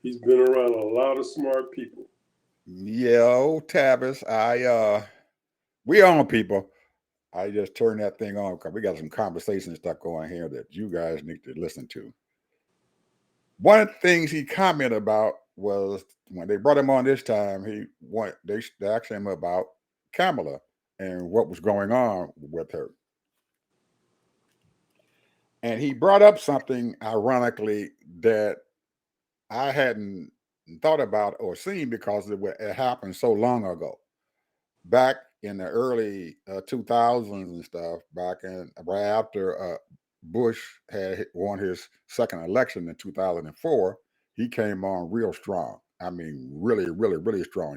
He's been around a lot of smart people. Yeah, old Tavis. We on people. I just turned that thing on because we got some conversation stuff going here that you guys need to listen to. One of the things he commented about was when they brought him on this time, they asked him about Kamala and what was going on with her. And he brought up something ironically that I hadn't thought about or seen because it happened so long ago. Back in the early 2000s and stuff, back in right after Bush had won his second election in 2004, he came on real strong. I mean, really, really, really strong.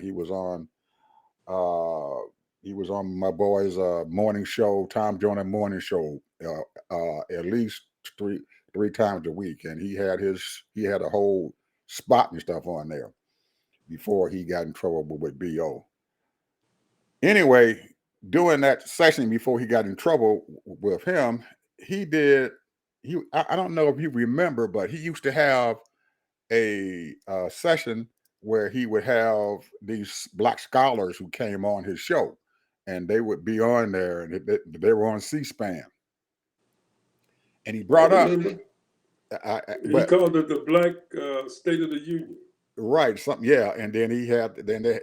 Uh, he was on my boy's morning show, Tom Joyner morning show, at least three three times a week, and he had a whole spot and stuff on there before he got in trouble with Bo. Anyway, during that session before he got in trouble with him, he did. I don't know if you remember, but he used to have a session where he would have these black scholars who came on his show, and they would be on there, and they were on C-SPAN. And he I brought up, remember. He but called it the Black State of the Union. right, something, yeah. And then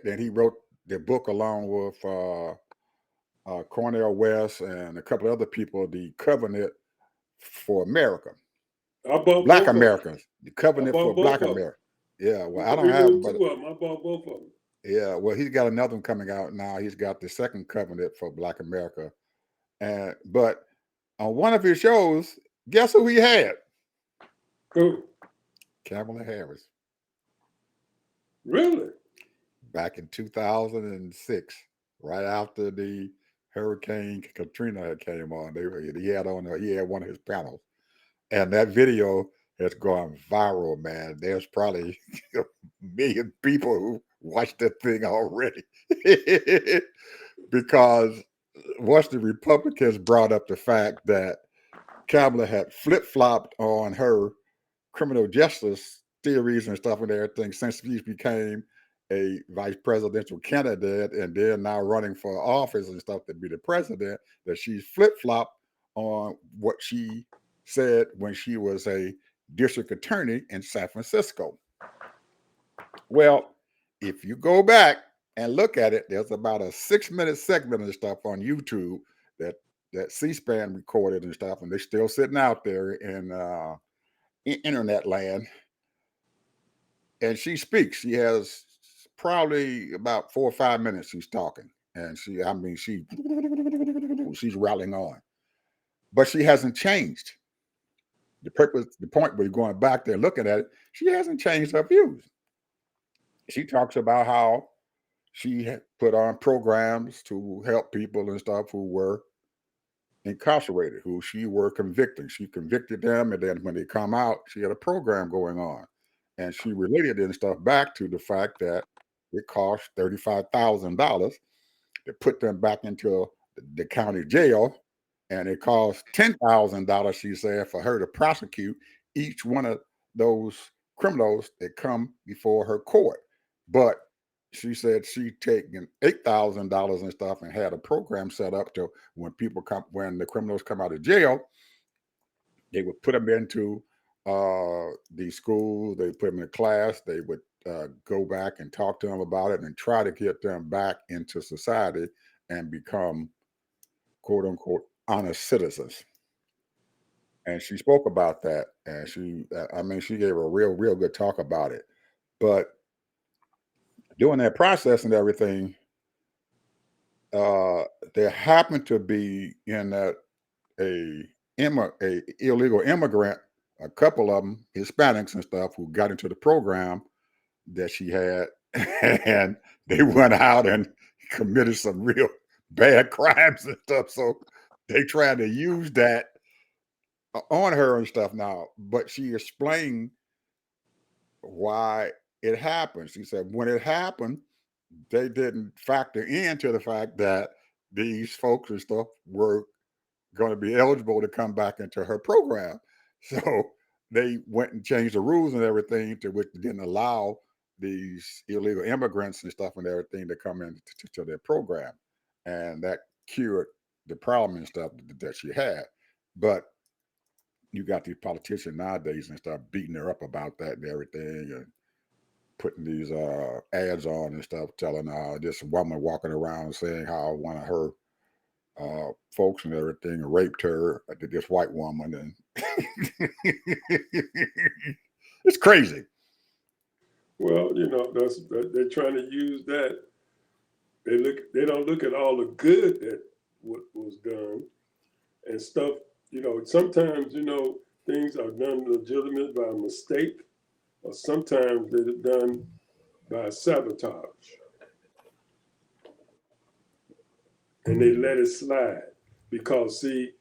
then he wrote the book along with Cornel West and a couple of other people, the Covenant for America, I bought Black both of them. Americans, the I Covenant for bought both Black of them. America. Yeah, well, I don't He have wrote them, two but of them. I bought both of them. yeah, well, he's got another one coming out now. He's got the second Covenant for Black America, and but on one of his shows, guess who he had? Cool. Kamala Harris Really? back in 2006, right after the Hurricane Katrina had came on. He had one of his panels, and that video has gone viral, man. There's probably a million people who watched that thing already. Because once the Republicans brought up the fact that Kamala had flip flopped on her criminal justice theories and stuff and everything since she became a vice presidential candidate and then now running for office and stuff to be the president, that she's flip flopped on what she said when she was a district attorney in San Francisco. Well, if you go back and look at it, there's about a 6 minute segment and stuff on YouTube that C-SPAN recorded and stuff, and they're still sitting out there in internet land. And she speaks. She has probably about 4 or 5 minutes. She's talking, and she's rattling on, but she hasn't changed. The point where you're going back there looking at it, she hasn't changed her views. She talks about how she had put on programs to help people and stuff who were incarcerated, who she were convicting. She convicted them, and then when they come out, she had a program going on, and she related it and stuff back to the fact that it cost $35,000 to put them back into the county jail, and it cost $10,000, she said, for her to prosecute each one of those criminals that come before her court. But she said she taken $8,000 and stuff and had a program set up to when the criminals come out of jail, they would put them into the schools, they put them in a class, they would go back and talk to them about it and try to get them back into society and become quote unquote honest citizens. And she spoke about that, and she gave a real good talk about it. But during that process and everything, uh, there happened to be in that a a illegal immigrant, a couple of them Hispanics and stuff, who got into the program that she had, and they went out and committed some real bad crimes and stuff. So they tried to use that on her and stuff now. But she explained why it happened. She said when it happened, they didn't factor into the fact that these folks and stuff were going to be eligible to come back into her program. So they went and changed the rules and everything to which didn't allow these illegal immigrants and stuff and everything to come in to their program, and that cured the problem and stuff that she had. But you got these politicians nowadays and stuff beating her up about that and everything, and putting these ads on and stuff, telling this woman walking around saying how one of her folks and everything raped her, this white woman, and it's crazy. Well, they're trying to use that. They don't look at all the good that what was done and stuff. Sometimes things are done legitimate by mistake, or sometimes they're done by sabotage, and they let it slide because see,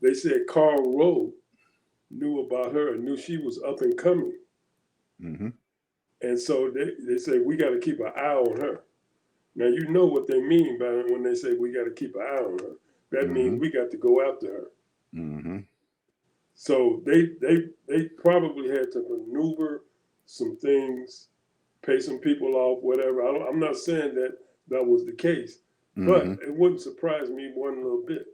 they said Karl Rove knew about her and knew she was up and coming. Mm-hmm. And so they say, we got to keep an eye on her. Now, you know what they mean by when they say we got to keep an eye on her. That means we got to go after her. Mm-hmm. So they probably had to maneuver some things, pay some people off, whatever. I'm not saying that was the case, but it wouldn't surprise me one little bit.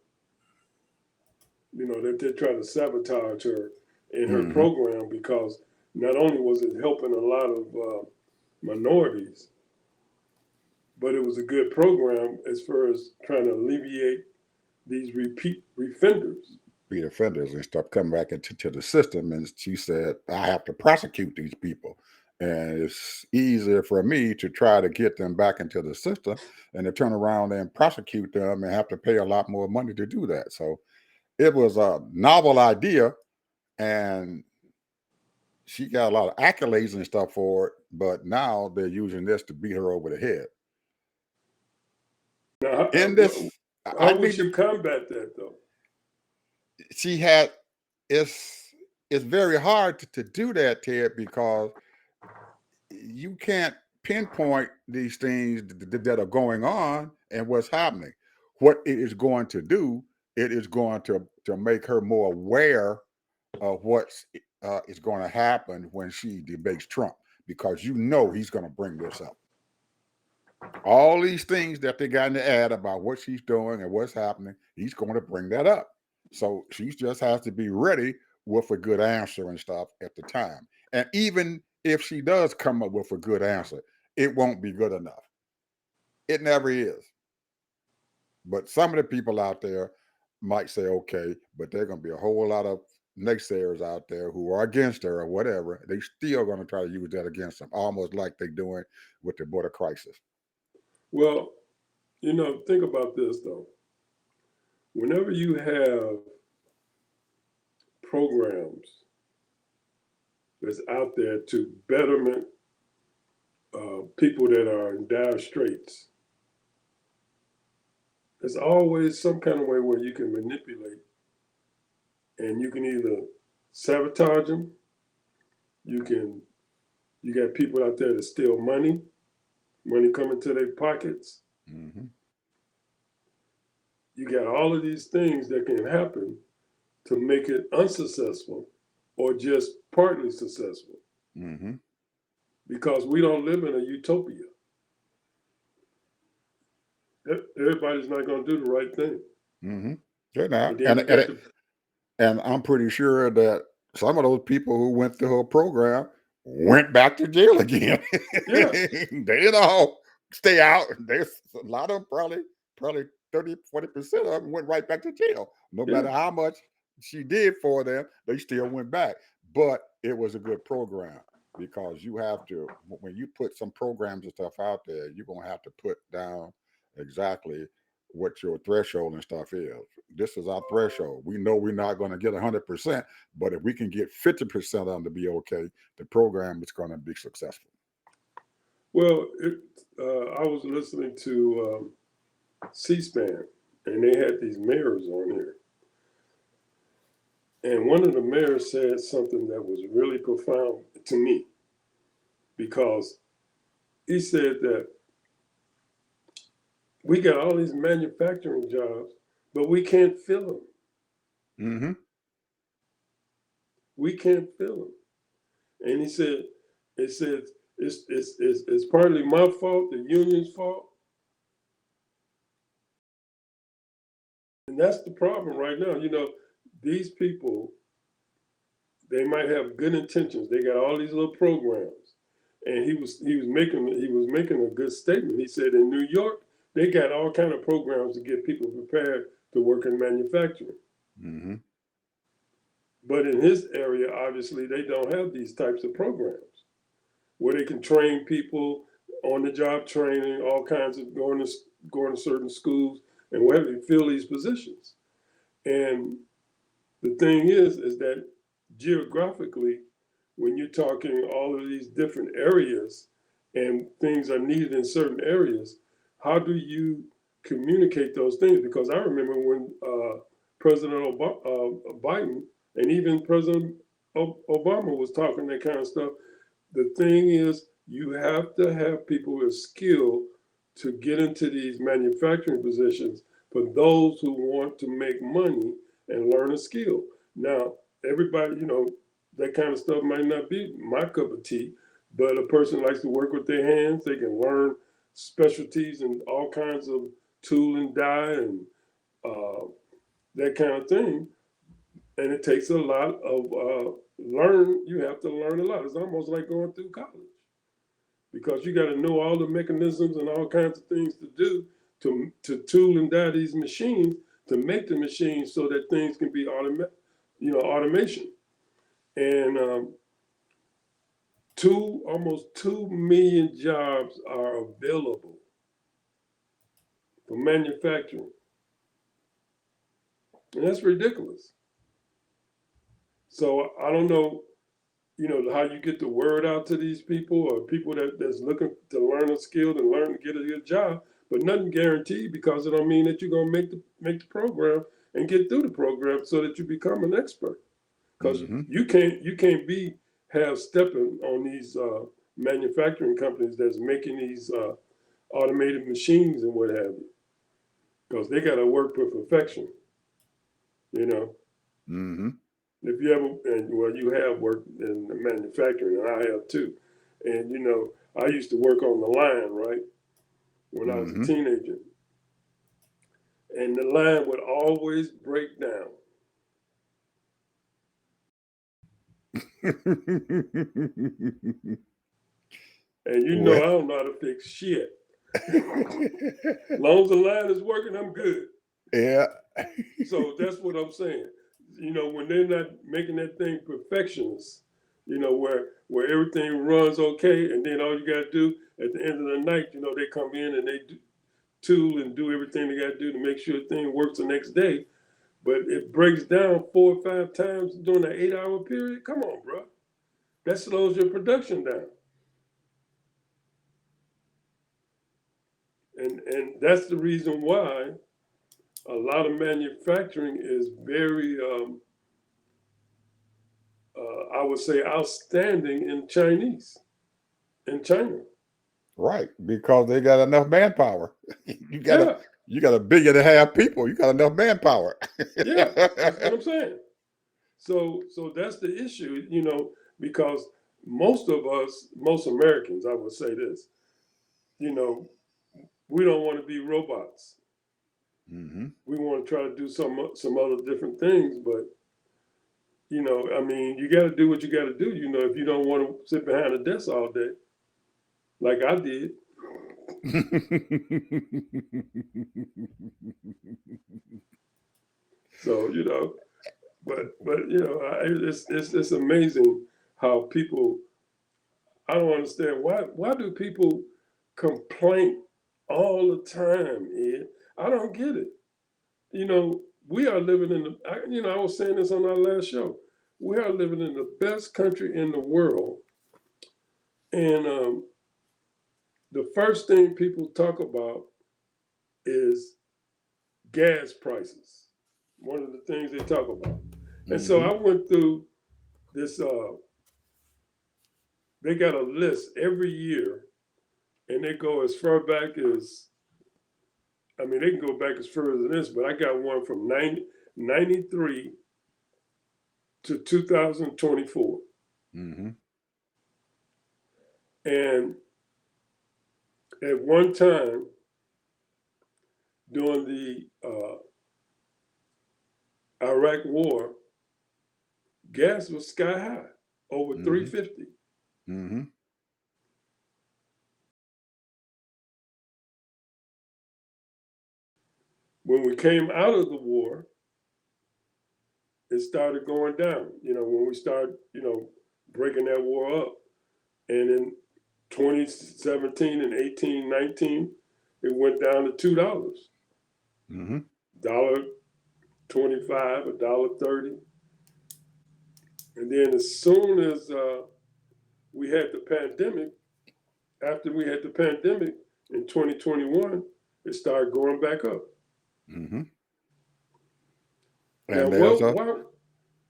That they're trying to sabotage her in her program, because not only was it helping a lot of minorities, but it was a good program as far as trying to alleviate these repeat offenders. Repeat offenders and stuff come back into the system. And she said, I have to prosecute these people. And it's easier for me to try to get them back into the system and to turn around and prosecute them and have to pay a lot more money to do that. So it was a novel idea, and she got a lot of accolades and stuff for it, but now they're using this to beat her over the head. Now, In this, how would she combat that, though? She had, it's very hard to do that, Ted, because you can't pinpoint these things that are going on and what's happening. What it is going to do, it is going to make her more aware of what's is going to happen when she debates Trump, because he's going to bring this up. All these things that they got in the ad about what she's doing and what's happening, he's going to bring that up. So she just has to be ready with a good answer and stuff at the time. And even if she does come up with a good answer, it won't be good enough. It never is. But some of the people out there might say, okay, but there are going to be a whole lot of naysayers out there who are against her or whatever. They still going to try to use that against them, almost like they're doing with the border crisis. Well, think about this, though. Whenever you have programs that's out there to betterment people that are in dire straits, there's always some kind of way where you can manipulate, and you can either sabotage them, you got people out there that steal money coming to their pockets. Mm-hmm. You got all of these things that can happen to make it unsuccessful or just partly successful. Mm-hmm. Because we don't live in a utopia. Everybody's not going to do the right thing. Mm-hmm. They're not. And I'm pretty sure that some of those people who went through her program went back to jail again. Yeah. They didn't all stay out. There's a lot of them, probably 30, 40% of them went right back to jail. No matter how much she did for them, they still went back. But it was a good program, because you have to, when you put some programs and stuff out there, you're going to have to put down exactly what your threshold and stuff is. This is our threshold. We know we're not going to get 100%, but if we can get 50% of them to be okay, the program is going to be successful. Well, I was listening to C-SPAN, and they had these mayors on here. And one of the mayors said something that was really profound to me, because he said that we got all these manufacturing jobs, but we can't fill them. Mm-hmm. We can't fill them. And he said, it says it's partly my fault, the union's fault. And that's the problem right now. These people, they might have good intentions. They got all these little programs. And he was making a good statement. He said in New York, they got all kind of programs to get people prepared to work in manufacturing. Mm-hmm. But in his area, obviously, they don't have these types of programs where they can train people on the job training, all kinds of going to certain schools and whatever to fill these positions. And the thing is that geographically, when you're talking all of these different areas and things are needed in certain areas, how do you communicate those things? Because I remember when President Biden and even President Obama was talking that kind of stuff. The thing is, you have to have people with skill to get into these manufacturing positions for those who want to make money and learn a skill. Now, everybody, that kind of stuff might not be my cup of tea, but a person likes to work with their hands. They can learn specialties and all kinds of tool and die and that kind of thing. And it takes a lot of you have to learn a lot. It's almost like going through college because you got to know all the mechanisms and all kinds of things to do to tool and die these machines to make the machines so that things can be automation. And almost 2 million jobs are available for manufacturing. And that's ridiculous. So I don't know, how you get the word out to these people or people that's looking to learn a skill and learn to get a good job, but nothing guaranteed because it don't mean that you're gonna make the program and get through the program so that you become an expert. Because Mm-hmm. you can't be half stepping on these manufacturing companies that's making these automated machines and what have you. Because they got to work for perfection, you know. Mm-hmm. If you ever, and well, you have worked in the manufacturing, and I have too. And I used to work on the line, right, when I was a Mm-hmm. teenager, and the line would always break down. And Well, I don't know how to fix shit. As long as the line is working, I'm good. yeah. So that's what I'm saying. When they're not making that thing perfectionist, where everything runs okay, and then all you got to do at the end of the night, they come in and they tool and do everything they got to do to make sure the thing works the next day. But it breaks down 4 or 5 times during an 8-hour period. Come on, bro. That slows your production down. And that's the reason why a lot of manufacturing is very, I would say, outstanding in China. Right, because they got enough manpower. You got Yeah, a 1.5 billion people. You got enough manpower. yeah, that's what I'm saying. So that's the issue, because most of us, most Americans, I would say this, you know, we don't want to be robots. Mm-hmm. We want to try to do some other different things, but I mean, you got to do what you got to do. If you don't want to sit behind a desk all day, like I did. So but it's amazing how people. I don't understand why do people complain all the time, Ed? I don't get it. We are living in I was saying this on our last show. We are living in the best country in the world, and the first thing people talk about is gas prices. One of the things they talk about. And so Mm-hmm. I went through this. They got a list every year, and they go as far back as, I mean, they can go back as far as this, but I got one from 93 to 2024. Mm-hmm. And at one time during the Iraq War, gas was sky high, over Mm-hmm. 350. Mm-hmm. When we came out of the war, it started going down. When we started, breaking that war up. And in 2017 and 18, 19, it went down to $2. Mm-hmm. $1.25, $1.30. And then as soon as we had the pandemic, after we had the pandemic in 2021, it started going back up. Mm-hmm. Now,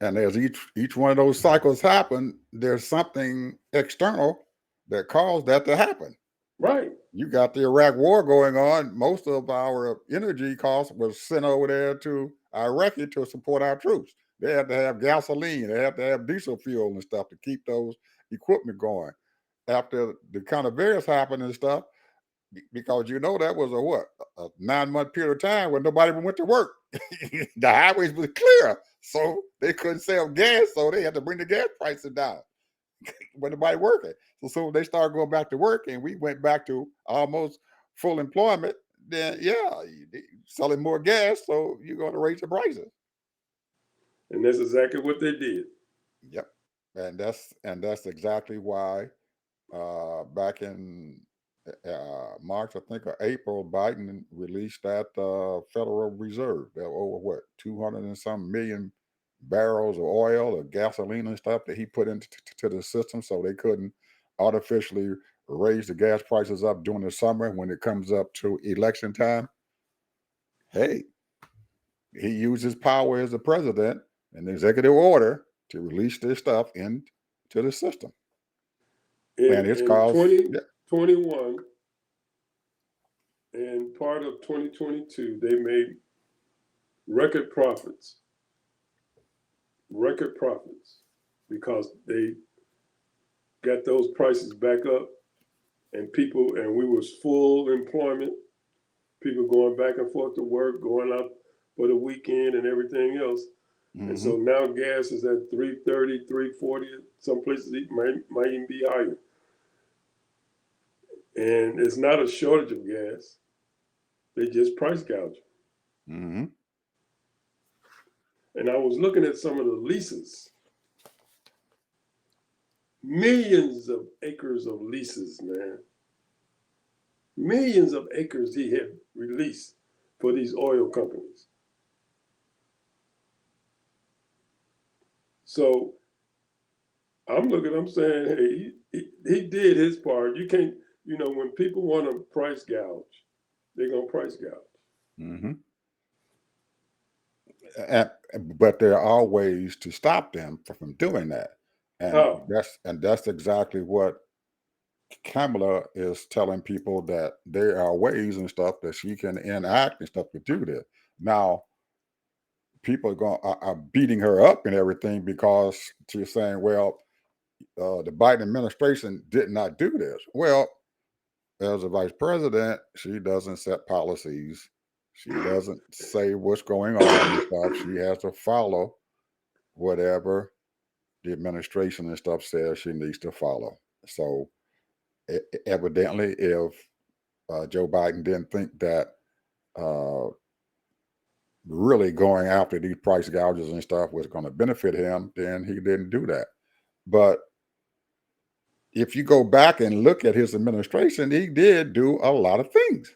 And there's each one of those cycles happen, there's something external that caused that to happen. right, You got the Iraq war going on. Most of our energy costs was sent over there to Iraq to support our troops. They had to have gasoline, they had to have diesel fuel and stuff to keep those equipment going. After the kind of various happened and stuff, because that was a 9-month period of time when nobody even went to work. The highways were clear, so they couldn't sell gas, so they had to bring the gas prices down when nobody working. So they started going back to work, and we went back to almost full employment. Then selling more gas, so you're going to raise the prices. and that's exactly what they did. Yep, and that's exactly why back in March, I think, or April, Biden released that Federal Reserve. There were over 200 and some million barrels of oil or gasoline and stuff that he put into the system, so they couldn't artificially raise the gas prices up during the summer when it comes up to election time. Hey, he used his power as the president and executive order to release this stuff into the system, and it's In caused. Yeah. 2021 and part of 2022, they made record profits, record profits, because they got those prices back up, and we was full employment, people going back and forth to work, going out for the weekend and everything else. And Mm-hmm. so now gas is at 330, 340. Some places it might even be higher. And it's not a shortage of gas. They just price gouge. Mm-hmm. And I was looking at some of the leases. Millions of acres of leases, man. Millions of acres he had released for these oil companies. So I'm saying, hey, he did his part. You can't, when people want to price gouge, they're going to price gouge. Mm-hmm. And, but there are ways to stop them from doing that, and How? that's exactly what Kamala is telling people, that there are ways and stuff that she can enact and stuff to do this. Now, people are beating her up and everything because she's saying, well, the Biden administration did not do this. Well, as a vice president, she doesn't set policies. She doesn't say what's going on and stuff. She has to follow whatever the administration and stuff says she needs to follow. So evidently, if Joe Biden didn't think that uh, really going after these price gouges and stuff was going to benefit him, then he didn't do that. But if you go back and look at his administration, he did do a lot of things,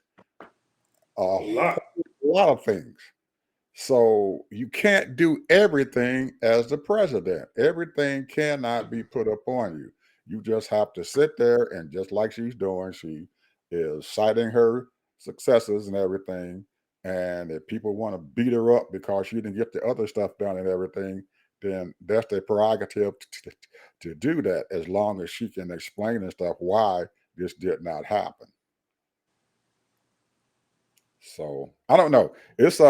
a A lot. whole lot of things. So you can't do everything as the president. Everything cannot be put up on you. You just have to sit there, and just like she's doing, she is citing her successes and everything. And if people want to beat her up because she didn't get the other stuff done and everything, then that's their prerogative to do that, as long as she can explain and stuff why this did not happen. So I don't know. It's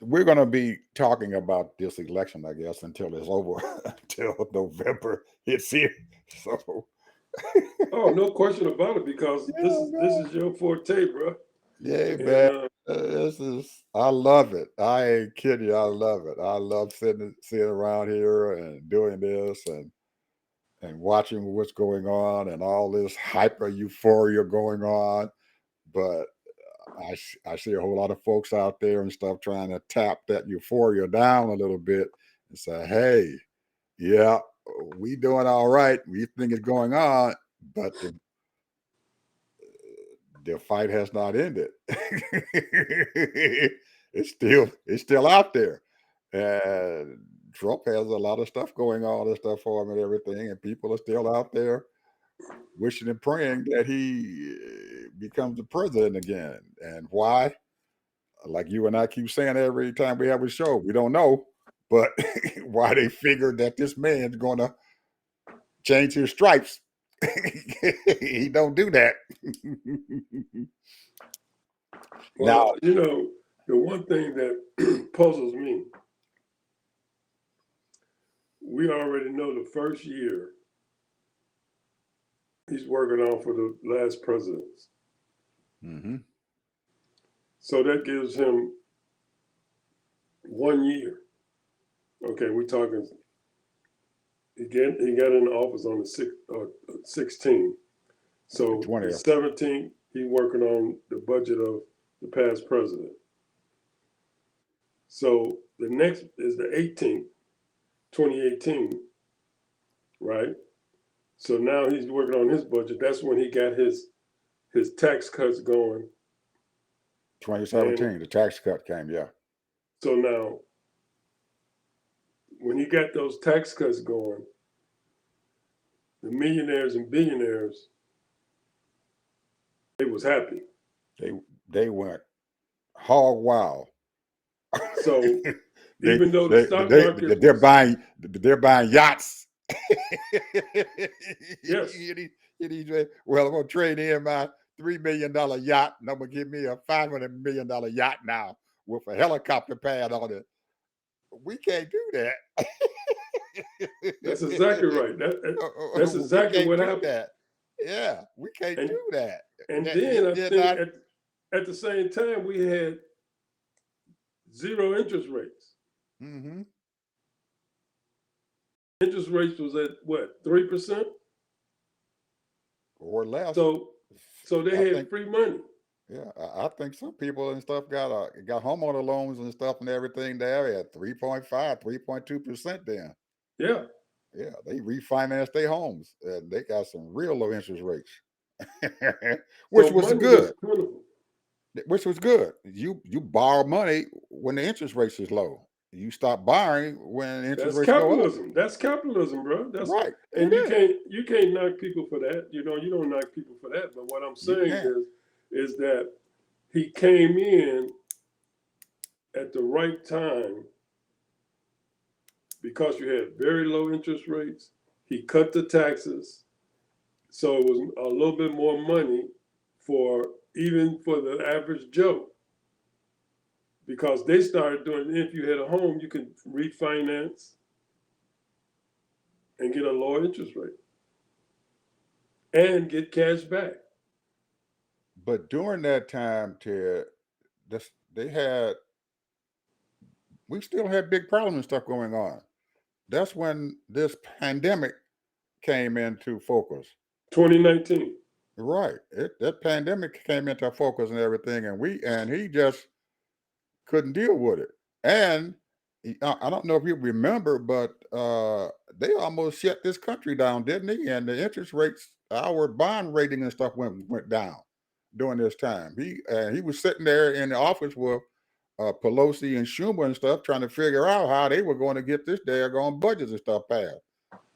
we're going to be talking about this election, I guess, until it's over, until November hits here. So, Oh, no question about it, because this yeah, is this man. is your forte, bro. Yeah, And man. This is, I love it. I ain't kidding you. I love it. I love sitting around here and doing this and watching what's going on and all this hyper euphoria going on. But I see a whole lot of folks out there and stuff trying to tap that euphoria down a little bit and say, hey, yeah, we doing all right. We think it's going on, but the fight has not ended. It's still out there. And Trump has a lot of stuff going on and stuff for him and everything, and people are still out there wishing and praying that he becomes the president again. And why? Like you and I keep saying every time we have a show, we don't know, but why they figured that this man's going to change his stripes. He don't do that. well, Now, the one thing that puzzles me, we already know the first year he's working on for the last presidents. mm-hmm. So that gives him 1 year. Okay, we're talking. He got in office on the 16th. So the 20th. 17th, he's working on the budget of the past president. So the next is the 18th, 2018, right? So now he's working on his budget. That's when he got his tax cuts going. 2017, And the tax cut came, yeah. so now, when he got those tax cuts going, the millionaires and billionaires, they was happy. They went hog wild. So they, even though the they stock they market they're was, buying yachts. yes, Well, I'm gonna trade in my $3 million yacht, and I'm gonna give me a $500 million yacht now with a helicopter pad on it. We can't do that. that's exactly right. That's We exactly can't what do happened. that. Yeah, we can't And do that. and That then I they're think not. at the same time we had zero interest rates. Mm-hmm. Interest rates was at what, 3%? Or less. So they I had think. free money. Yeah, I think some people and stuff got homeowner loans and stuff and everything there at 3.5, 3.2% then. Yeah. Yeah, they refinanced their homes and they got some real low interest rates. So Which was money was good. plentiful. Which was good. You borrow money when the interest rates is low. You stop borrowing when interest That's rates go up. capitalism. That's capitalism, bro. Right. And It is. you can't knock people for that. You don't knock people for that. But what I'm You saying can't. is that he came in at the right time because you had very low interest rates. He cut the taxes, so it was a little bit more money for even for the average Joe. Because they started doing, if you had a home, you could refinance and get a lower interest rate and get cash back. But during that time, Ted, they had we still had big problems and stuff going on. That's when this pandemic came into focus. 2019. Right. That pandemic came into focus and everything, and he just couldn't deal with it. And I don't know if you remember, but they almost shut this country down, didn't he? And the interest rates, our bond rating and stuff went down during this time. He was sitting there in the office with Pelosi and Schumer and stuff, trying to figure out how they were going to get this daggone budgets and stuff passed,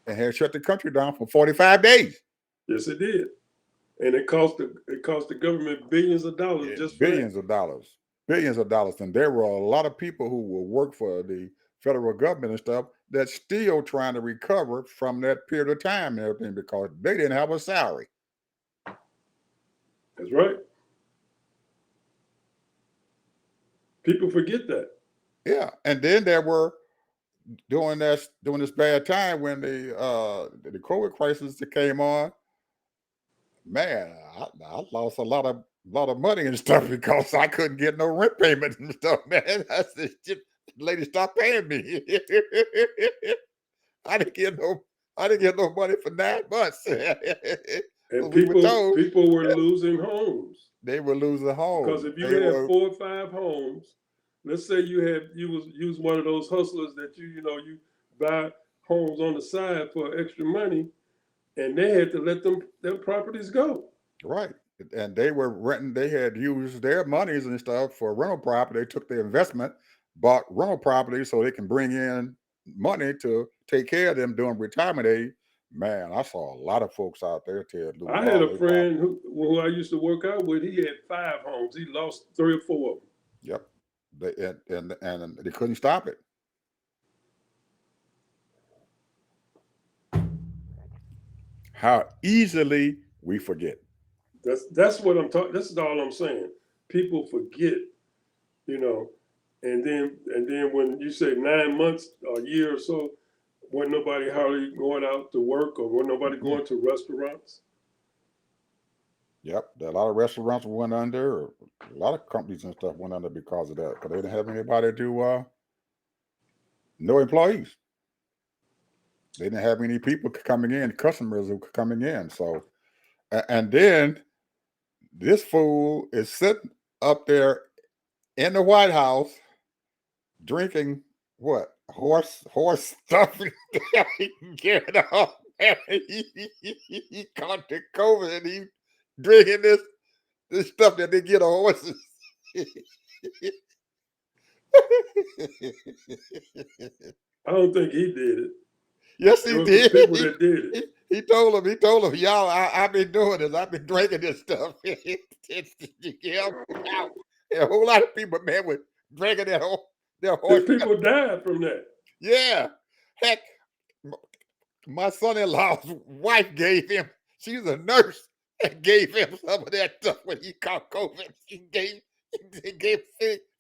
and had shut the country down for 45 days. Yes, it did. And it cost the government billions of dollars Yeah, just for that. billions of dollars, and there were a lot of people who will work for the federal government and stuff that's still trying to recover from that period of time and everything because they didn't have a salary. That's right. People forget that. Yeah, and then there were during this bad time when the COVID crisis that came on. Man, I lost a lot of money and stuff because I couldn't get no rent payment and stuff. Man, I said, "Shit, lady, stop paying me." I didn't get no I didn't get no money for 9 months. And But we were told people were losing homes. they were losing Because homes. if you They had were 4 or 5 homes, let's say you was one of those hustlers that you buy homes on the side for extra money, and they had to let them properties go. right. And they were renting, they had used their monies and stuff for rental property. They took their investment, bought rental property so they can bring in money to take care of them during retirement age. Man, I saw a lot of folks out there, Ted, lose I had all a their friend property. who I used to work out with. He had 5 homes. He lost 3 or 4 of them. Yep. And they couldn't stop it. How easily we forget. That's what I'm talking. This is all I'm saying. People forget, you know, and then when you say 9 months, a year or so, when nobody hardly going out to work or when nobody Mhm. going to restaurants. Yep. A lot of restaurants went under, or a lot of companies and stuff went under because of that, because they didn't have anybody to, no employees. They didn't have any people coming in, customers who were coming in. So, and then this fool is sitting up there in the White House drinking what horse stuff. He can get it off. He caught the COVID and he drinking this stuff that they get on horses. I don't think he did it. Yes, There he was some did. people that did it. He told him, y'all, I've been doing this. I've been drinking this stuff. Yeah, out. And a whole lot of people, man, were drinking their horse. And people died from that. Yeah. Heck, m- my son-in-law's wife gave him, she's a nurse, and gave him some of that stuff when he caught COVID.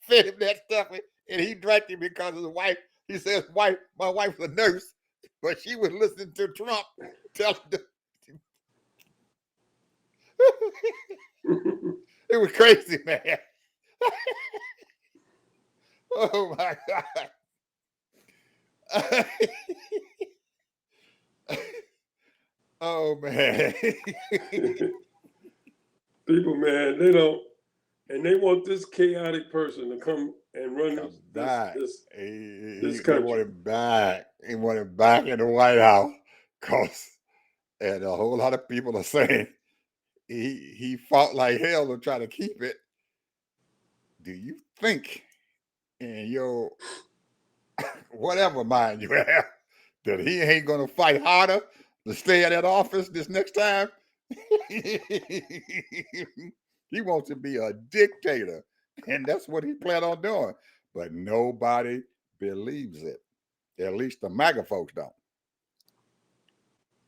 Fed him that stuff, and he drank it because his wife, he says, my wife was a nurse, but she was listening to Trump telling the, it was crazy, man. Oh my God. Oh man. People, man, they don't, and they want this chaotic person to come and run Come this back. this this They want country. him back. He want him back in the White House. Cause and a whole lot of people are saying he fought like hell to try to keep it. Do you think in your whatever mind you have that he ain't gonna fight harder to stay in that office this next time? He wants to be a dictator, and that's what he planned on doing. But nobody believes it. At least the MAGA folks don't.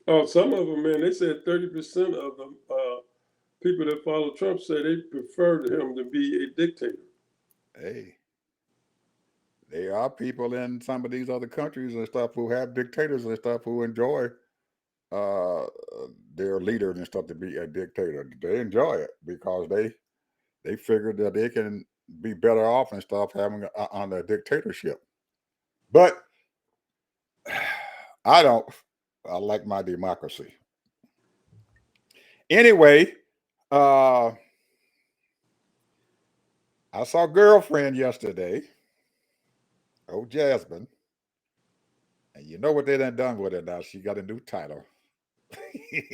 Oh, some of them, man, they said 30% of the people that follow Trump say they prefer him to be a dictator. Hey, there are people in some of these other countries and stuff who have dictators and stuff who enjoy uh, their leaders and stuff to be a dictator. They enjoy it because they figure that they can be better off and stuff having on a dictatorship. But I don't. I like my democracy. Anyway, uh, I saw girlfriend yesterday. Oh, Jasmine. And you know what they done with her now? She got a new title.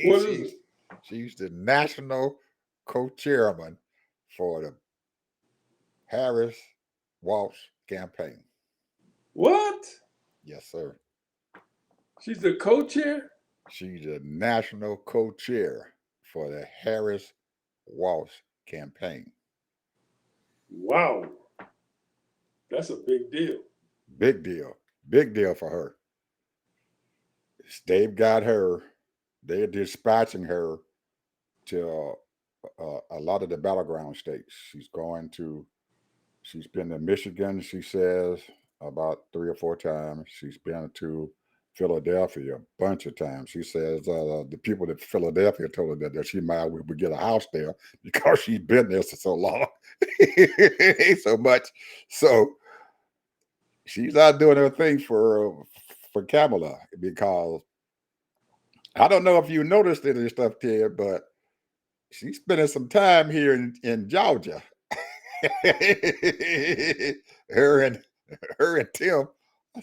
What is she's it? she's the national co-chairman for the Harris Walsh campaign. What? Yes, sir. She's the co-chair? She's the national co-chair for the Harris Walsh campaign. Wow, that's a big deal. Big deal. Big deal for her. They've got her. They're dispatching her to a lot of the battleground states. She's been to Michigan, she says, about 3 or 4 times. She's been to Philadelphia a bunch of times. She says the people at Philadelphia told her that she might would get a house there because she's been there for so long, so much. So she's out doing her thing for Kamala, because I don't know if you noticed it and stuff, Ted, but she's spending some time here in Georgia. her and her and Tim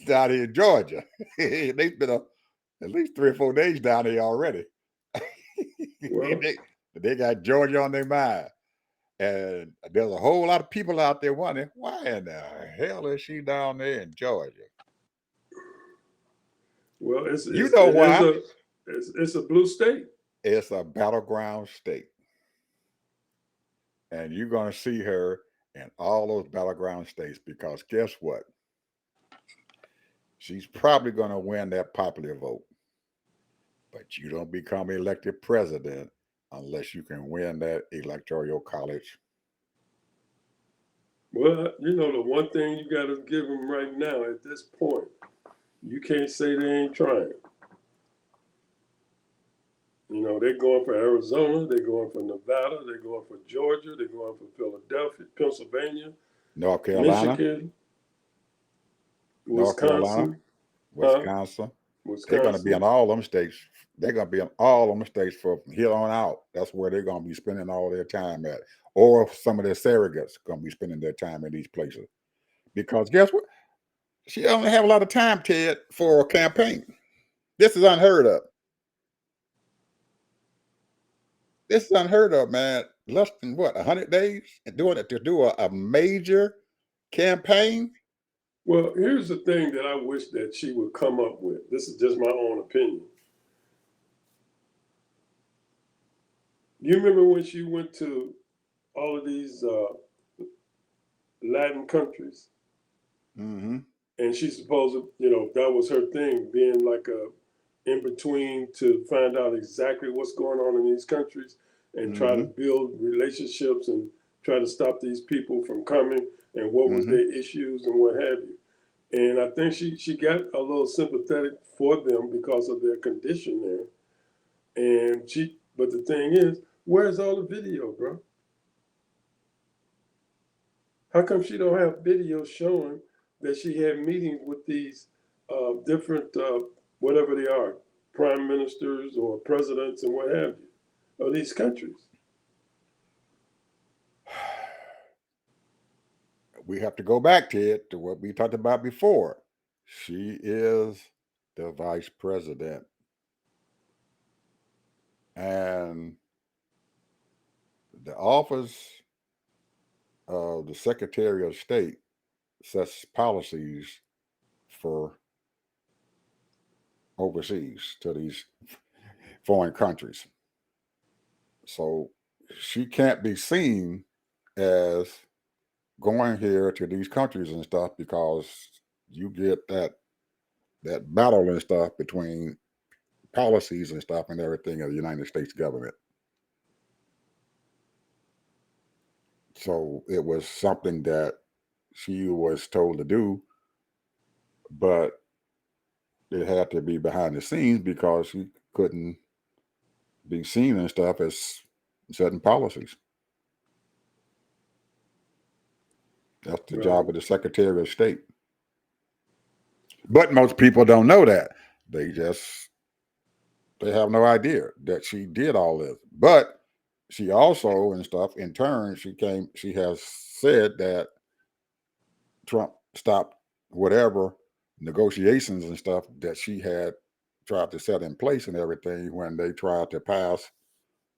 down here in Georgia. They've been at least 3 or 4 days down here already. Well, they got Georgia on their mind. And there's a whole lot of people out there wondering, why in the hell is she down there in Georgia? well, You know why? it's a blue state. It's a battleground state. And you're going to see her in all those battleground states, because guess what? She's probably going to win that popular vote. But you don't become elected president unless you can win that electoral college. Well, the one thing you got to give them right now at this point, you can't say they ain't trying. They're going for Arizona, they're going for Nevada, they're going for Georgia, they're going for Philadelphia, Pennsylvania, North Carolina, Michigan, North Carolina, Wisconsin, huh? Wisconsin. They're going to be in Wisconsin. all them states. They're going to be in all them states from here on out. That's where they're going to be spending all their time at. Or some of their surrogates going to be spending their time in these places. Because guess what? She only have a lot of time, Ted, for a campaign. This is unheard of. This is unheard of, man. Less than what, 100 days and doing it to do a major campaign. Well, here's the thing that I wish that she would come up with. This is just my own opinion. You remember when she went to all of these Latin countries, Mm-hmm. and she supposed that was her thing, being like a in between to find out exactly what's going on in these countries and try to Mm-hmm. build relationships and try to stop these people from coming and what was Mm-hmm. their issues and what have you. And I think she got a little sympathetic for them because of their condition there. But the thing is, where's all the video, bro? How come she don't have video showing that she had meetings with these different, whatever they are, prime ministers or presidents and what have you, of these countries? We have to go back, Ted, to what we talked about before. She is the vice president. And the office of the Secretary of State sets policies for overseas to these foreign countries. So she can't be seen as going here to these countries and stuff, because you get that battle and stuff between policies and stuff and everything of the United States government. So it was something that she was told to do, but it had to be behind the scenes because she couldn't be seen and stuff as certain policies. That's the Right. job of the Secretary of State. But most people don't know that. They have no idea that she did all this. But she also and stuff in turn, she has said that Trump stopped whatever negotiations and stuff that she had tried to set in place and everything when they tried to pass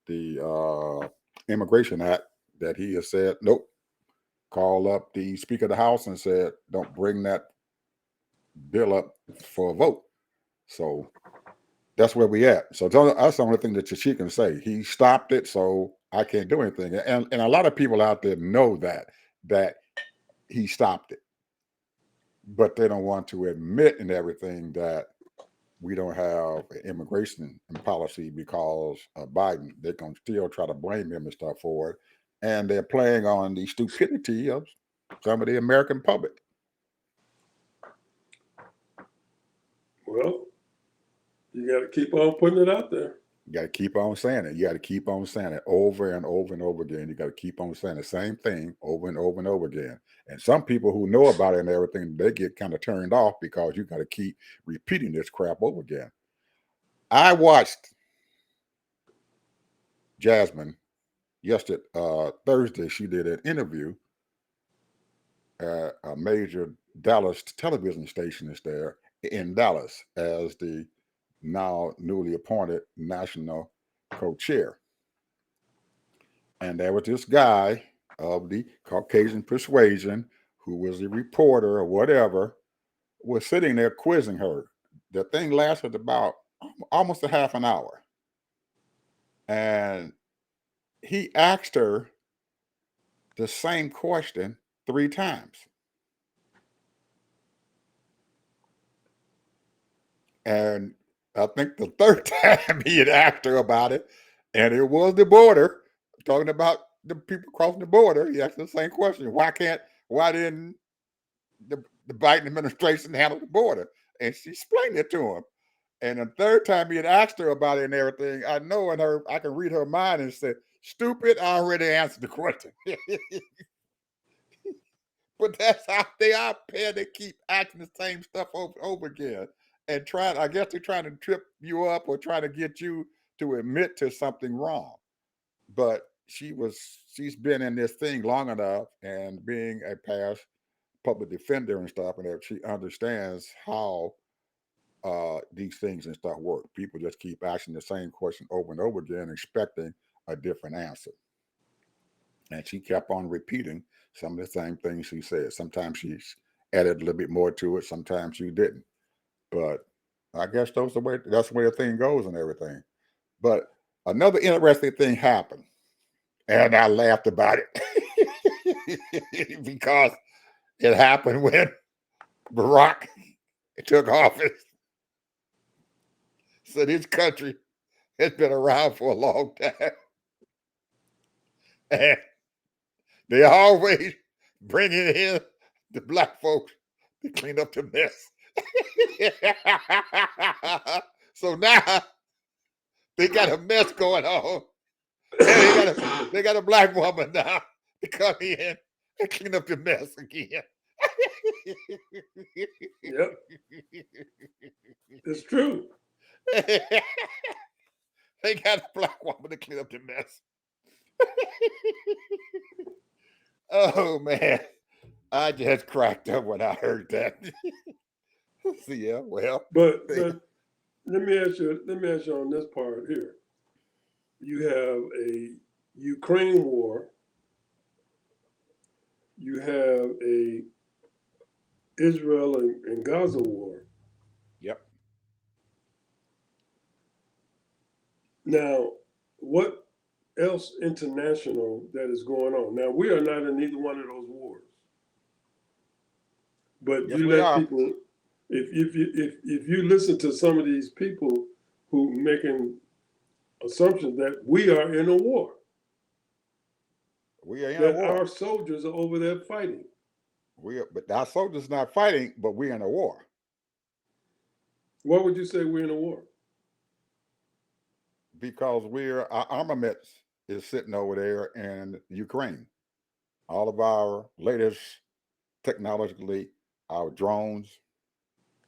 the Immigration Act, that he has said, nope, called up the Speaker of the House and said, don't bring that bill up for a vote. So that's where we at. So that's the only thing that she can say. He stopped it, so I can't do anything. And a lot of people out there know that he stopped it, but they don't want to admit and everything that we don't have an immigration policy because of Biden. They can still try to blame him and stuff for it, and they're playing on the stupidity of some of the American public. Well, you got to keep on putting it out there. You got to keep on saying it. You got to keep on saying it over and over and over again. You got to keep on saying the same thing over and over and over again. And some people who know about it and everything, they get kind of turned off because you got to keep repeating this crap over again. I watched Jasmine yesterday, Thursday. She did an interview at a major Dallas television station is there in Dallas as the now newly appointed national co-chair. And there was this guy of the Caucasian persuasion who was a reporter or whatever, was sitting there quizzing her. The thing lasted about almost a half an hour. And he asked her the same question 3 times. And I think the third time he had asked her about it, and it was the border, talking about the people crossing the border. He asked the same question: why didn't the Biden administration handle the border? And she explained it to him. And the third time he had asked her about it and everything, I know in her, I can read her mind and said, "Stupid, I already answered the question." But that's how they are, pair. They keep asking the same stuff over and over again. And trying, I guess they're trying to trip you up or trying to get you to admit to something wrong. But she's been in this thing long enough, and being a past public defender and stuff, and that she understands how these things and stuff work. People just keep asking the same question over and over again, expecting a different answer. And she kept on repeating some of the same things she said. Sometimes she's added a little bit more to it. Sometimes she didn't. But I guess that's the way the thing goes and everything. But another interesting thing happened, and I laughed about it because it happened when Barack took office. So this country has been around for a long time, and they always bringing in the black folks to clean up the mess. So now they got a mess going on. And they got a black woman now to come in and clean up the mess again. Yep, it's true. They got a black woman to clean up the mess. Oh man, I just cracked up when I heard that. Yeah, well, But let me ask you on this part here. You have a Ukraine war. You have a Israel and Gaza war. yep. Now, what else international that is going on? Now, we are not in either one of those wars, but Yes, you we let are. people, if you listen to some of these people who making assumptions that we are in a war, We are in a that war. our soldiers are over there fighting. But our soldiers not fighting, but we're in a war Why would you say we're in a war? because our armaments is sitting over there in Ukraine. All of our latest technologically, our drones,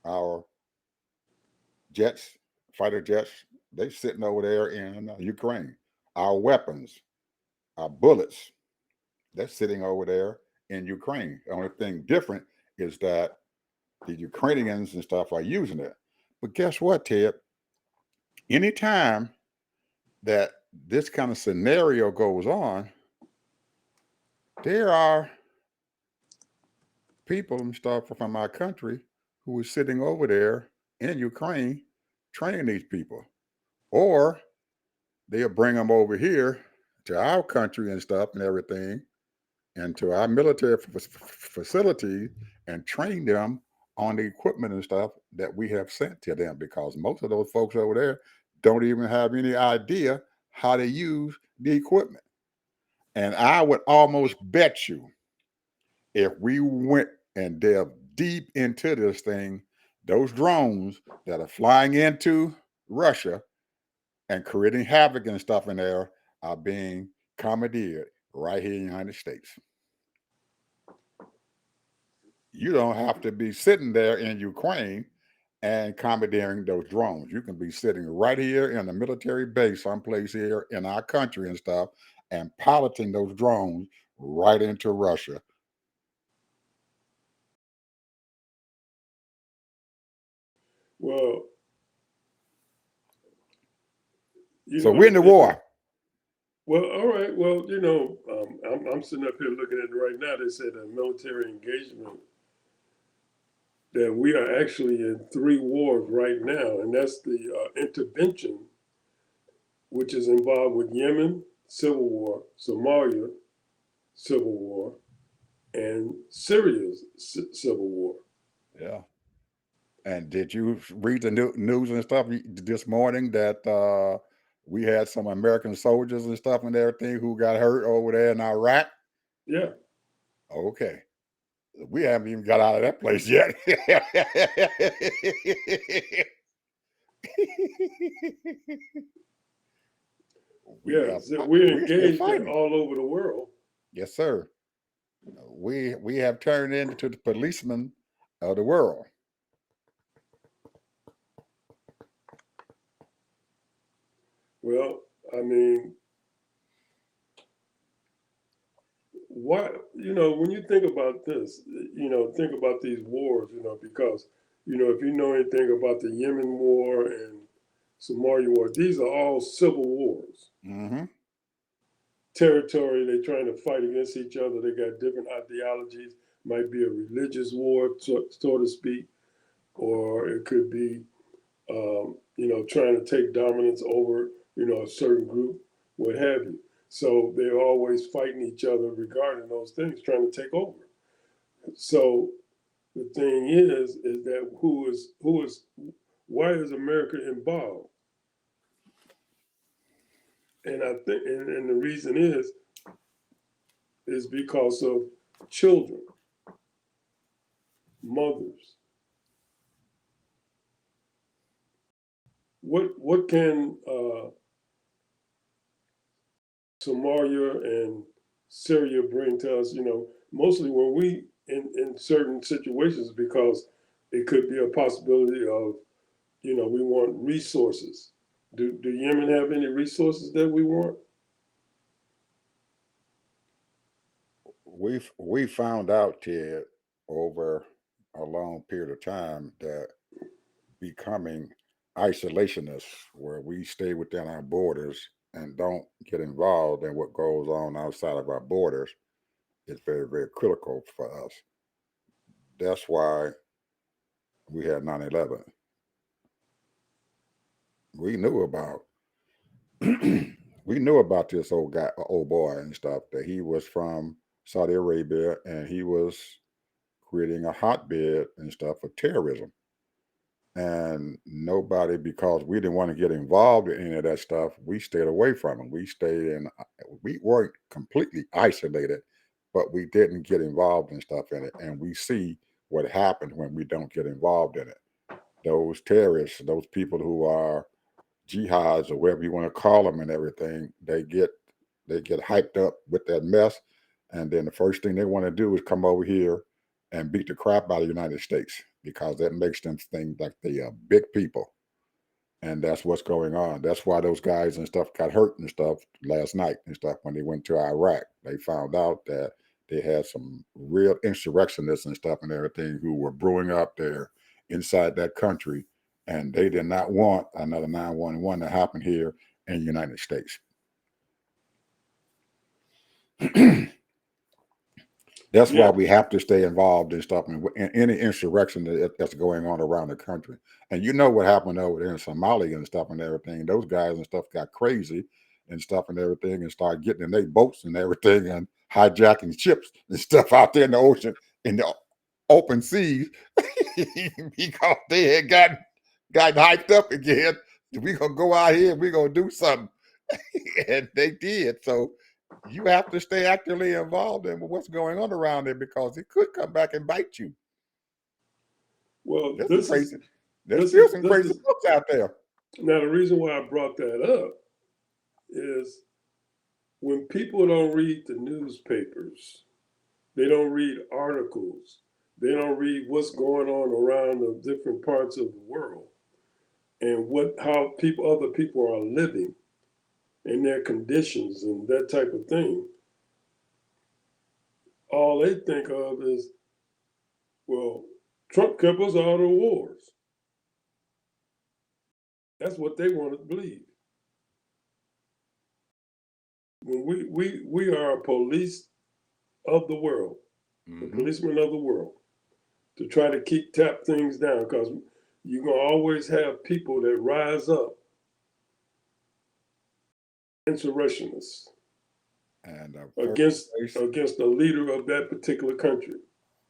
our jets, fighter jets, they sitting over there in Ukraine. Our weapons, our bullets, they're sitting over there in Ukraine. The only thing different is that the Ukrainians and stuff are using it. But guess what, Ted? Anytime that this kind of scenario goes on, there are people and stuff from our country who are sitting over there in Ukraine training these people. Or they'll bring them over here to our country and stuff and everything, and to our military facility and train them on the equipment and stuff that we have sent to them, because most of those folks over there don't even have any idea how to use the equipment. And I would almost bet you if we went and delved deep into this thing, those drones that are flying into Russia and creating havoc and stuff in there are being commandeered right here in the United States. You don't have to be sitting there in Ukraine and commandeering those drones. You can be sitting right here in a military base someplace here in our country and stuff and piloting those drones right into Russia. Well, So we're in the war. Well, all right. Well, I'm sitting up here looking at it right now. They said a military engagement that we are actually in 3 wars right now, and that's the intervention, which is involved with Yemen, civil war, Somalia, civil war, and Syria's civil war. Yeah. And did you read the news and stuff this morning that we had some American soldiers and stuff and everything who got hurt over there in Iraq? Yeah. Okay. We haven't even got out of that place yet. So we're engaged fighting all over the world. Yes, sir. We have turned into the policemen of the world. Well, I mean, what, when you think about this, think about these wars, because, if you know anything about the Yemen war and Somalia war, these are all civil wars. Mm-hmm. Territory, they're trying to fight against each other. They got different ideologies. Might be a religious war, so to speak, or it could be, trying to take dominance over, a certain group, what have you. So they're always fighting each other regarding those things, trying to take over. So the thing is that why is America involved? And I think, and the reason is because of children, mothers. What can Somalia and Syria bring to us? Mostly when we in certain situations, because it could be a possibility of, we want resources. Do Yemen have any resources that we want? We found out, Ted, over a long period of time that becoming isolationists, where we stay within our borders and don't get involved in what goes on outside of our borders, is very, very critical for us. That's why we had 9/11. We knew about we knew about this old boy and stuff, that he was from Saudi Arabia and he was creating a hotbed and stuff for terrorism. And nobody, because we didn't want to get involved in any of that stuff, we stayed away from it. We weren't completely isolated, but we didn't get involved in stuff in it. And we see what happens when we don't get involved in it. Those terrorists, those people who are jihads or whatever you want to call them and everything, they get hyped up with that mess. And then the first thing they want to do is come over here and beat the crap out of the United States, because that makes them think like they are big people. And that's what's going on. That's why those guys and stuff got hurt and stuff last night and stuff when they went to Iraq. They found out that they had some real insurrectionists and stuff and everything who were brewing up there inside that country. And they did not want another 9/11 to happen here in the United States. That's why we have to stay involved in stuff in any insurrection that's going on around the country. And you know what happened over there in Somalia and stuff and everything. Those guys and stuff got crazy and stuff and everything and started getting in their boats and everything and hijacking ships and stuff out there in the ocean, in the open seas, because they had gotten hyped up again. We're going to go out here and we're going to do something. And they did. So you have to stay actively involved in what's going on around there because it could come back and bite you. Well, There's some crazy, there's this still is some this crazy is books out there. now the reason why I brought that up is when people don't read the newspapers, they don't read articles, they don't read what's going on around the different parts of the world and how other people are living and their conditions and that type of thing. All they think of is, well, Trump kept us out of wars. That's what they want to believe. When we are a police of the world, the policemen of the world, to try to tap things down because you're going to always have people that rise up, insurrectionists, And against the leader of that particular country.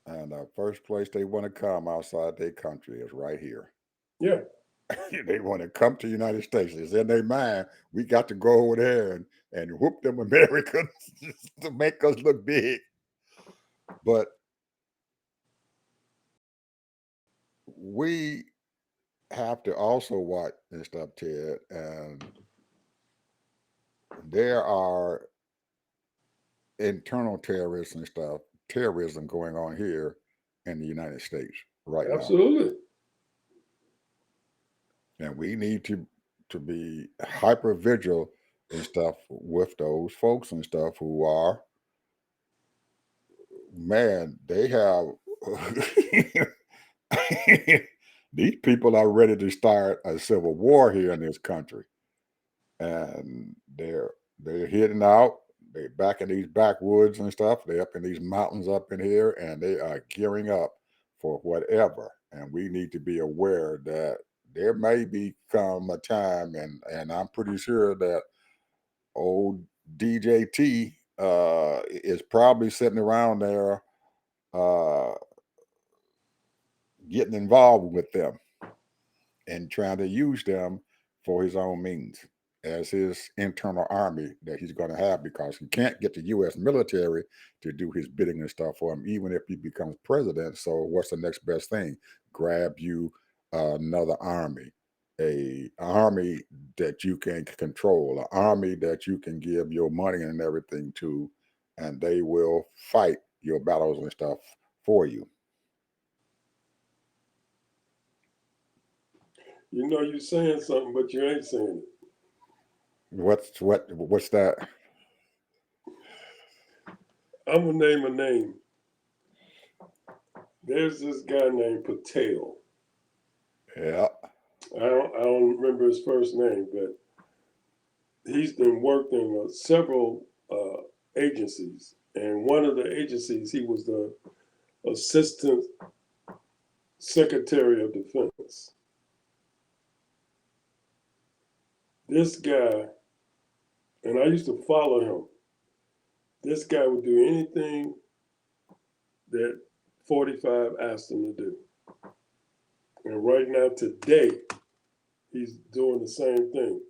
And the first place they want to come outside their country is right here. Yeah. They want to come to the United States. It's in their mind, we got to go over there and whoop them Americans to make us look big. But we have to also watch and stuff, Ted. And there are internal terrorism and stuff, terrorism going on here in the United States right now. Absolutely. And we need to be hyper vigilant and stuff with those folks and stuff who are, man, they have these people are ready to start a civil war here in this country. And they're heading out, they're back in these backwoods and stuff, they're up in these mountains up in here, and they are gearing up for whatever. And we need to be aware that there may become a time, and I'm pretty sure that old DJT is probably sitting around there getting involved with them and trying to use them for his own means as his internal army that he's going to have, because he can't get the U.S. military to do his bidding and stuff for him, even if he becomes president. So what's the next best thing? Grab you another army, a army that you can control, an army that you can give your money and everything to, and they will fight your battles and stuff for you. You know you're saying something, but you ain't saying it. What's that? I'm gonna name a name. There's this guy named Patel. Yeah. I don't remember his first name, but he's been worked in several agencies, and one of the agencies he was the assistant secretary of defense. This guy, and I used to follow him. This guy would do anything that 45 asked him to do. And right now, today, he's doing the same thing.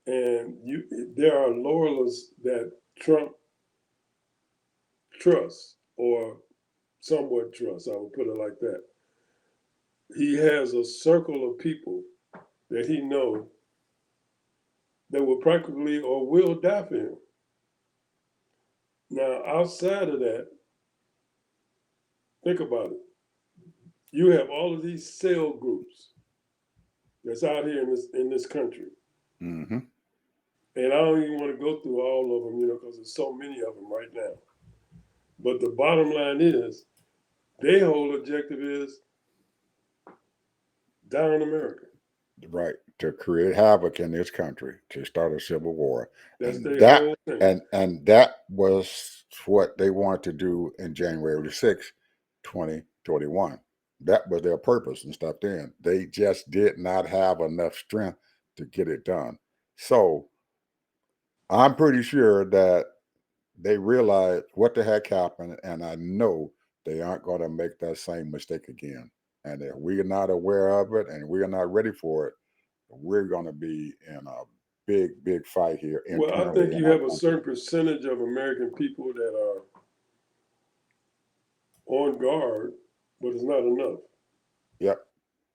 And there are loyalists that Trump trusts, or somewhat trusts, I would put it like that. He has a circle of people that he knows that will practically or will die for him. Now, outside of that, think about it. You have all of these cell groups that's out here in this country. Mm-hmm. And I don't even want to go through all of them, because there's so many of them right now. But the bottom line is, their whole objective is down America. Right, to create havoc in this country, to start a civil war. That's And their that whole thing. and that was what they wanted to do in January 6th, 2021. That was their purpose and stuff then. They just did not have enough strength to get it done. So I'm pretty sure that they realized what the heck happened, and I know they aren't going to make that same mistake again. And if we're not aware of it and we're not ready for it, we're going to be in a big fight here Well, I internally think in you our have a country. certain percentage of American people that are on guard, but it's not enough Yep.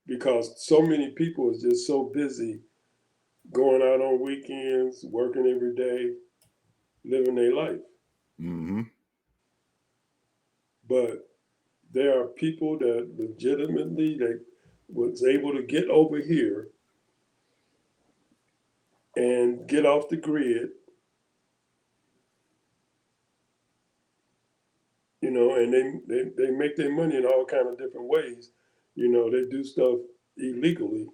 because so many people is just so busy going out on weekends, working every day, living their life. Mm-hmm. But there are people that legitimately that was able to get over here and get off the grid, and they make their money in all kind of different ways. They do stuff illegally.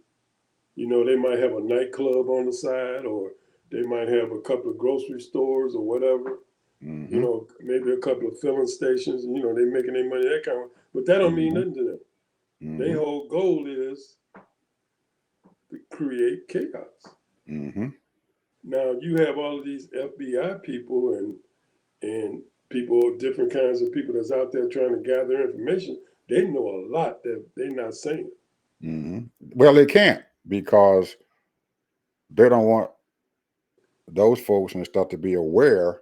They might have a nightclub on the side, or they might have a couple of grocery stores or whatever. Mm-hmm. Maybe a couple of filling stations. They making their money that kind of. But that don't mean Mm-hmm. nothing to them. Their Mm-hmm. whole goal is to create chaos. Mm-hmm. Now you have all of these FBI people and people, different kinds of people that's out there trying to gather information. They know a lot that they're not saying. Mm-hmm. Well, they can't because they don't want those folks and stuff to be aware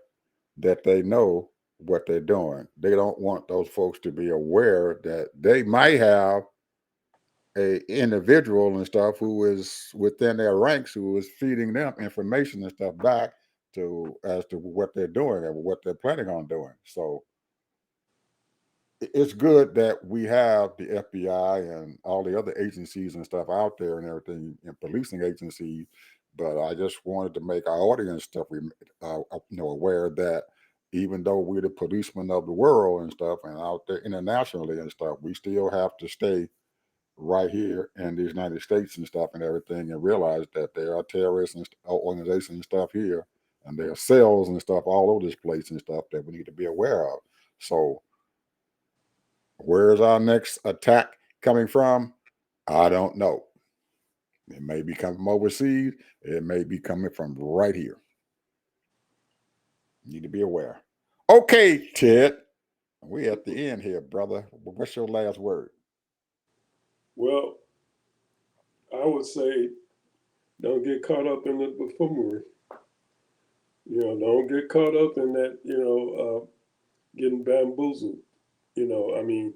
that they know what they're doing. They don't want those folks to be aware that they might have a individual and stuff who is within their ranks who is feeding them information and stuff back to as to what they're doing and what they're planning on doing. So it's good that we have the FBI and all the other agencies and stuff out there and everything and policing agencies. But I just wanted to make our audience stuff aware that even though we're the policemen of the world and stuff and out there internationally and stuff, we still have to stay right here in the United States and stuff and everything and realize that there are terrorists and organizations and stuff here and there are cells and stuff all over this place and stuff that we need to be aware of. So where's our next attack coming from? I don't know. It may be coming from overseas. It may be coming from right here. You need to be aware. Okay, Ted. We're at the end here, brother. What's your last word? Well, I would say don't get caught up in the buffoonery. Don't get caught up in that. Getting bamboozled. I mean,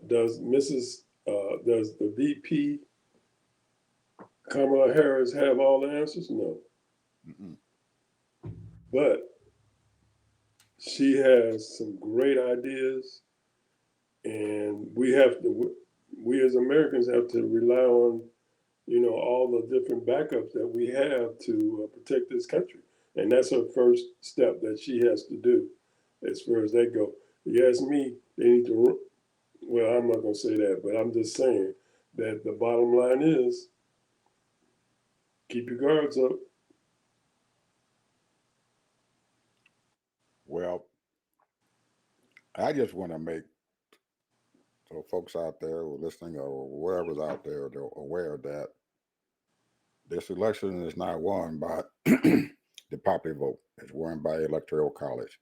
does the VP Kamala Harris have all the answers? No, Mm-mm. but she has some great ideas, and we as Americans have to rely on all the different backups that we have to protect this country, and that's her first step that she has to do, as far as that go. You ask me, they need to. Well, I'm not gonna say that, but I'm just saying that the bottom line is keep your guards up. Well, I just want to make so folks out there who are listening or wherever's out there, they're aware that this election is not won by the popular vote. It's won by electoral college.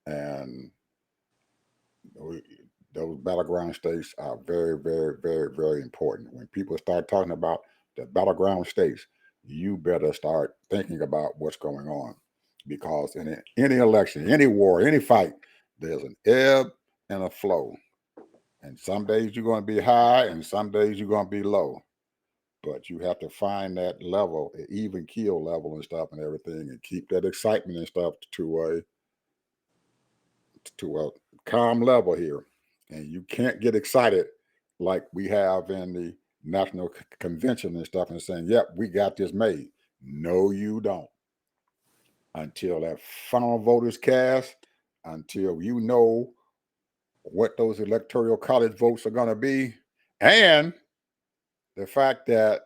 And we, those battleground states are very, very, very, very important. When people start talking about the battleground states, you better start thinking about what's going on. Because in any election, any war, any fight, there's an ebb and a flow. And some days you're going to be high and some days you're going to be low. But you have to find that level, an even keel level and stuff and everything, and keep that excitement and stuff to a calm level here. And you can't get excited like we have in the national convention and stuff and saying, yep, we got this made. No, you don't. Until that final vote is cast, until you know what those electoral college votes are going to be, and the fact that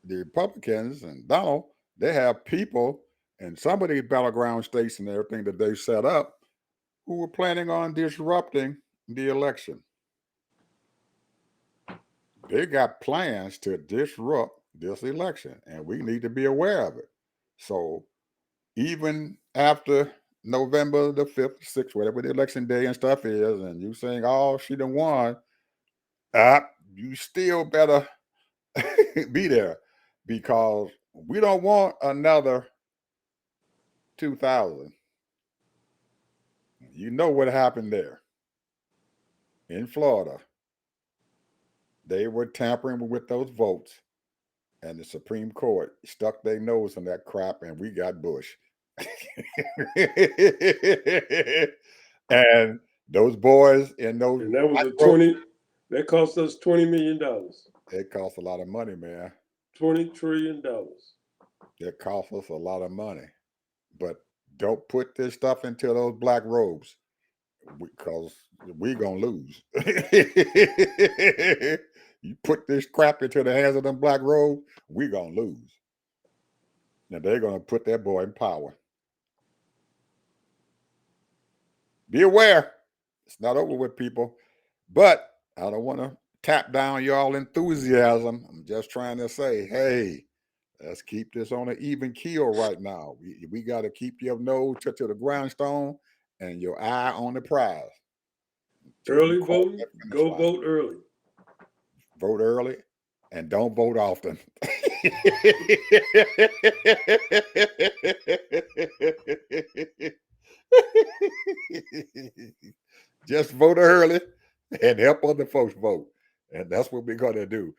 the Republicans and Donald, they have people in some of these battleground states and everything that they set up who were planning on disrupting the election. They got plans to disrupt this election, and we need to be aware of it. So even after November the 5th, 6th, whatever the election day and stuff is, and you saying, oh, she done won, you still better be there because we don't want another 2000. You know what happened there in Florida. They were tampering with those votes, and the Supreme Court stuck their nose in that crap, and we got Bush. And those boys in those And that was black a robes, 20, that cost us $20 million. it cost a lot of money, man. $20 trillion. It cost us a lot of money. But don't put this stuff into those black robes, because we're going to lose. You put this crap into the hands of them black robes, we're going to lose. Now they're going to put that boy in power. Be aware, it's not over with, people. But I don't want to tap down y'all enthusiasm. I'm just trying to say, hey, let's keep this on an even keel right now. We got to keep your nose to the grindstone and your eye on the prize. Early voting, go vote early. Vote early and don't vote often. Just vote early and help other folks vote. And that's what we're going to do.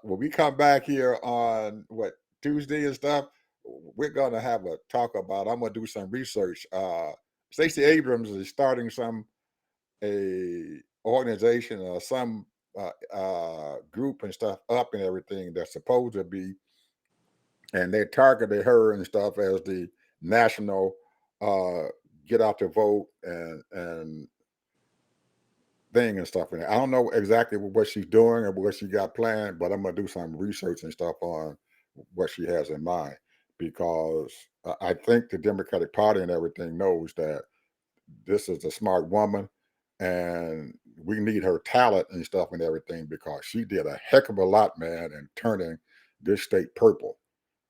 When we come back here on Tuesday and stuff, we're going to have a talk about, I'm going to do some research. Stacey Abrams is starting a organization or some group and stuff up and everything that's supposed to be, and they targeted her and stuff as the national get out to vote and thing and stuff. And I don't know exactly what she's doing or what she got planned, but I'm gonna do some research and stuff on what she has in mind, because I think the Democratic Party and everything knows that this is a smart woman, and we need her talent and stuff and everything, because she did a heck of a lot, man, in turning this state purple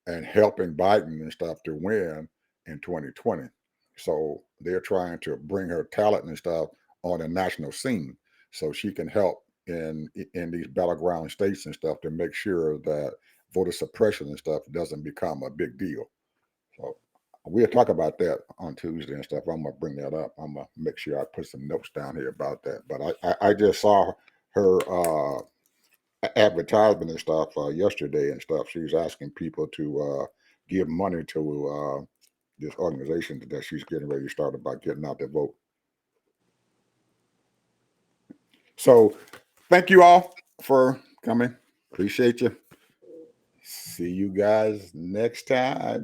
and helping Biden and stuff to win in 2020. So they're trying to bring her talent and stuff on a national scene so she can help in these battleground states and stuff to make sure that voter suppression and stuff doesn't become a big deal. So we'll talk about that on Tuesday and stuff. I'm gonna bring that up. I'm gonna make sure I put some notes down here about that. But I just saw her advertisement and stuff yesterday and stuff. She was asking people to give money to this organization that she's getting ready to start about getting out the vote. So thank you all for coming. Appreciate you. See you guys next time.